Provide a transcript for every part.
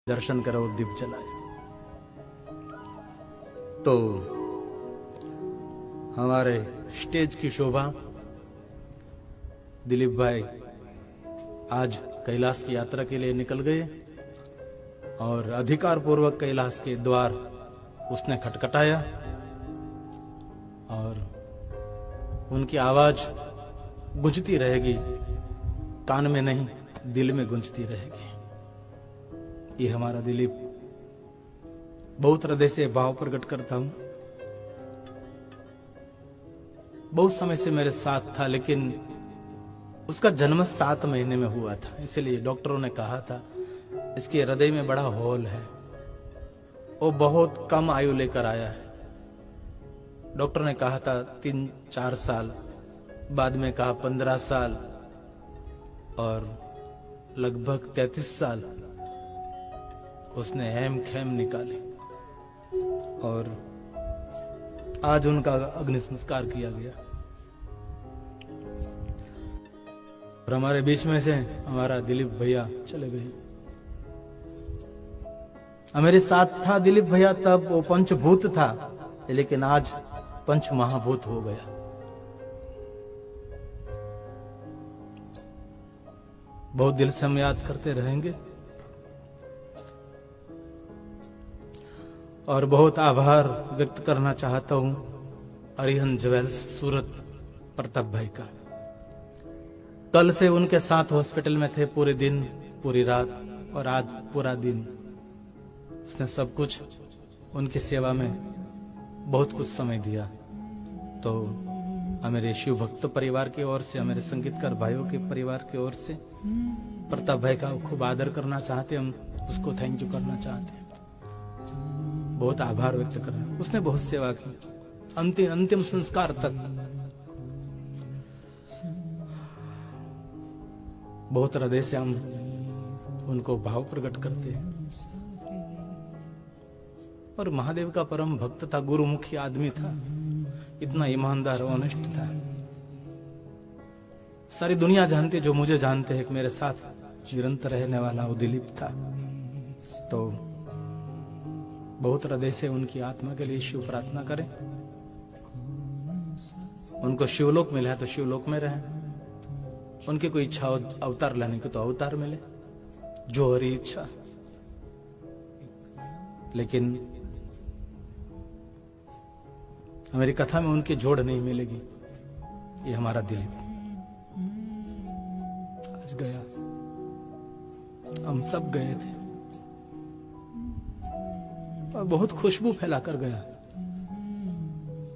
दर्शन करो और दीप जलाए। तो हमारे स्टेज की शोभा दिलीप भाई आज कैलाश की यात्रा के लिए निकल गए और अधिकार पूर्वक कैलाश के द्वार उसने खटखटाया और उनकी आवाज गूंजती रहेगी, कान में नहीं दिल में गूंजती रहेगी। ये हमारा दिलीप बहुत हृदय से भाव प्रकट करता हूं। बहुत समय से मेरे साथ था, लेकिन उसका जन्म 7 महीने में हुआ था, इसलिए डॉक्टरों ने कहा था इसके हृदय में बड़ा होल है, वो बहुत कम आयु लेकर आया है। डॉक्टर ने कहा था 3-4 साल, बाद में कहा 15 साल और लगभग 33 साल उसने हेम खेम निकाले और आज उनका अग्नि संस्कार किया गया। और हमारे बीच में से हमारा दिलीप भैया चले गए। मेरे साथ था दिलीप भैया, तब वो पंचभूत था, लेकिन आज पंच महाभूत हो गया। बहुत दिल से हम याद करते रहेंगे और बहुत आभार व्यक्त करना चाहता हूं अरिहंत ज्वेल्स सूरत प्रताप भाई का। कल से उनके साथ हॉस्पिटल में थे, पूरे दिन पूरी रात, और आज पूरा दिन उसने सब कुछ उनकी सेवा में बहुत कुछ समय दिया। तो मेरे शिव भक्त परिवार की ओर से, मेरे संगीतकार भाइयों के परिवार की ओर से प्रताप भाई का खूब आदर करना चाहते, हम उसको थैंक यू करना चाहते हैं, बहुत आभार व्यक्त कर रहे हैं। उसने बहुत सेवा की अंतिम संस्कार तक। बहुत हृदय से हम उनको भाव प्रकट करते हैं। और महादेव का परम भक्त था, गुरुमुखी आदमी था, इतना ईमानदार ऑनेस्ट था। सारी दुनिया जानती है, जो मुझे जानते हैं, मेरे साथ निरंतर रहने वाला वो दिलीप था। तो बहुत हृदय से उनकी आत्मा के लिए शिव प्रार्थना करें, उनको शिवलोक मिला है तो शिवलोक में रहें, उनकी कोई इच्छा अवतार लेने की तो अवतार मिले, जो हरी इच्छा। लेकिन हमारी कथा में उनकी जोड़ नहीं मिलेगी। ये हमारा दिलीप आज गया, हम सब गए थे और बहुत खुशबू फैलाकर गया।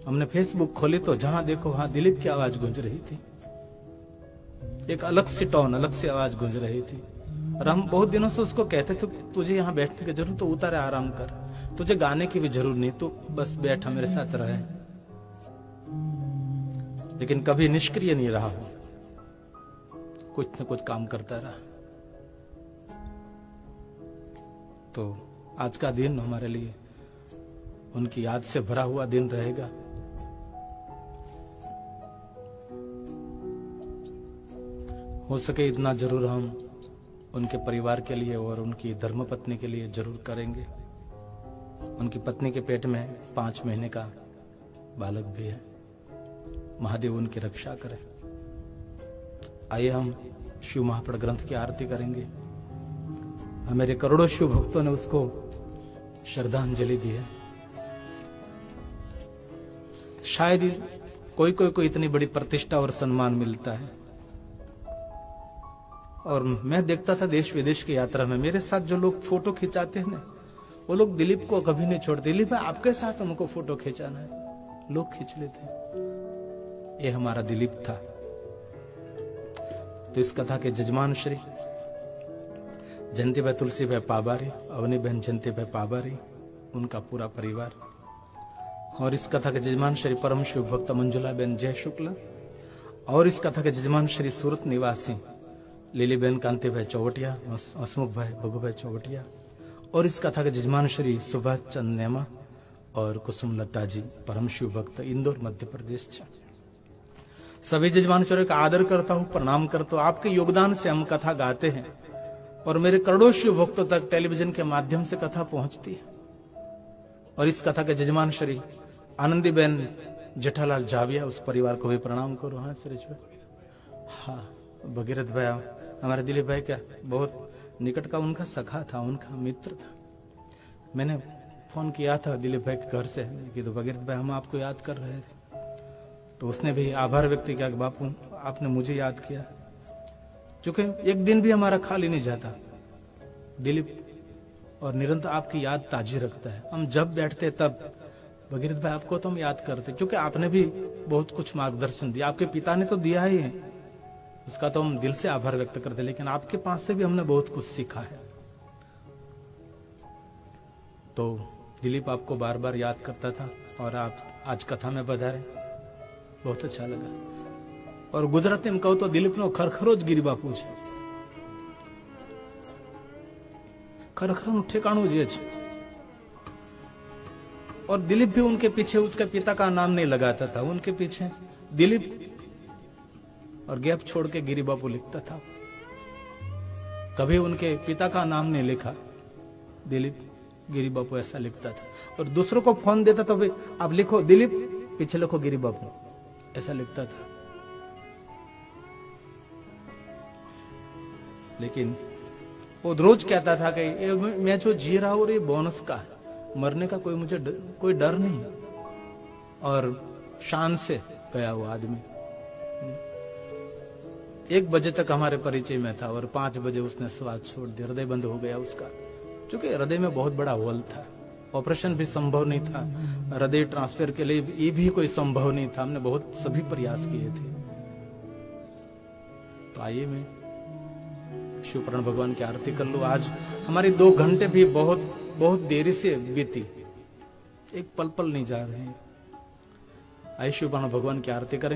हमने फेसबुक खोली तो जहां देखो वहां दिलीप की आवाज गूंज रही थी, एक अलग सी टोन, अलग सी आवाज गूंज रही थी। और हम बहुत दिनों से उसको कहते थे तुझे यहाँ बैठने की जरूरत तो उतारे आराम कर, तुझे गाने की भी जरूरत नहीं, तो बस बैठ मेरे साथ रहे। लेकिन कभी निष्क्रिय नहीं रहा, कुछ न कुछ काम करता रहा। तो आज का दिन हमारे लिए उनकी याद से भरा हुआ दिन रहेगा। हो सके इतना जरूर हम उनके परिवार के लिए और उनकी धर्मपत्नी के लिए जरूर करेंगे। उनकी पत्नी के पेट में 5 महीने का बालक भी है। महादेव उनकी रक्षा करे। आइए हम शिव महापड़ ग्रंथ की आरती करेंगे। मेरे करोड़ों शिव भक्तों ने उसको श्रद्धांजलि दी है। शायद ही कोई इतनी बड़ी प्रतिष्ठा और सम्मान मिलता है। और मैं देखता था देश विदेश की यात्रा में मेरे साथ जो लोग फोटो खिंचाते हैं ना, वो लोग दिलीप को कभी नहीं छोड़ते। दिलीप भाई आपके साथ हमको फोटो खिंचाना है, लोग खींच लेते हैं। ये हमारा दिलीप था। तो इस कथा के जजमान श्री जयंती भाई तुलसी भाई पाबारी, अवनी बहन जयंती भाई पाबारी, उनका पूरा परिवार, और इस कथा के जजमान श्री परम शिव भक्त मंजुला बहन जय शुक्ला, और इस कथा के जजमान श्री सूरत निवासी लीली बहन कांति भाई चौवटिया, हसमुख भाई भगु भाई चौवटिया, और इस कथा के जजमान श्री सुभाष चंद नेमा और कुसुम लता जी, परम शिव भक्त, इंदौर मध्य प्रदेश। सभी जजमान चौरे का आदर करता हूँ, प्रणाम करता हूँ। आपके योगदान से हम कथा गाते हैं और मेरे करोड़ों शिव भक्तों तक टेलीविजन के माध्यम से कथा पहुंचती है। और इस कथा के जजमान श्री आनंदीबेन जेठालाल जाविया, उस परिवार को भी प्रणाम करो। हाँ सुरेश भाई, हाँ भगीरथ भाई हमारे दिलीप भाई का बहुत निकट का उनका सखा था, उनका मित्र था। मैंने फोन किया था दिलीप भाई के घर से कि तो भगीरथ भाई हम आपको याद कर रहे थे, तो उसने भी आभार व्यक्त किया कि बापू आपने मुझे याद किया, क्योंकि एक दिन भी हमारा खाली नहीं जाता। दिलीप और निरंतर आपकी याद ताजी रखता है। हम जब बैठते तब भगीरथ भाई आपको तो हम याद करते, क्योंकि आपने भी बहुत कुछ मार्गदर्शन दिया, आपके पिता ने तो दिया ही है, उसका तो हम दिल से आभार व्यक्त करते, लेकिन आपके पास से भी हमने बहुत कुछ सीखा है। तो दिलीप आपको बार बार याद करता था और आप आज कथा में पधारे, बहुत अच्छा लगा। और गुजराती में कहूं तो दिलीप नो खरखरो ज गिरी बापू છે, खरखरो ठेकाणु जे છે। और दिलीप भी उनके पीछे उसके पिता का नाम नहीं लगाता था, उनके पीछे दिलीप और गैप छोड़ के गिरी बापू लिखता था। कभी उनके पिता का नाम नहीं लिखा, दिलीप गिरी बापू ऐसा लिखता था। और दूसरों को फोन देता तो भी आप लिखो दिलीप, पीछे लिखो गिरी बापू, ऐसा लिखता था। लेकिन वो रोज कहता था कि मैं जो जी रहा हूं ये बोनस का है, मरने का कोई डर नहीं। और शान से गया वो आदमी। 1 बजे तक हमारे परिचय में था और 5 बजे उसने श्वास छोड़ दिया, हृदय बंद हो गया उसका, क्योंकि हृदय में बहुत बड़ा होल था, ऑपरेशन भी संभव नहीं था, हृदय ट्रांसफर के लिए ये भी कोई संभव नहीं था। हमने बहुत सभी प्रयास किए थे। तो आइए मैं शिवपुराण भगवान की आरती कर लूं। आज हमारी 2 घंटे भी बहुत देरी से बीती, एक पल पल नहीं जा रहे हैं। आइए शिवपुराण भगवान की आरती करेंगे।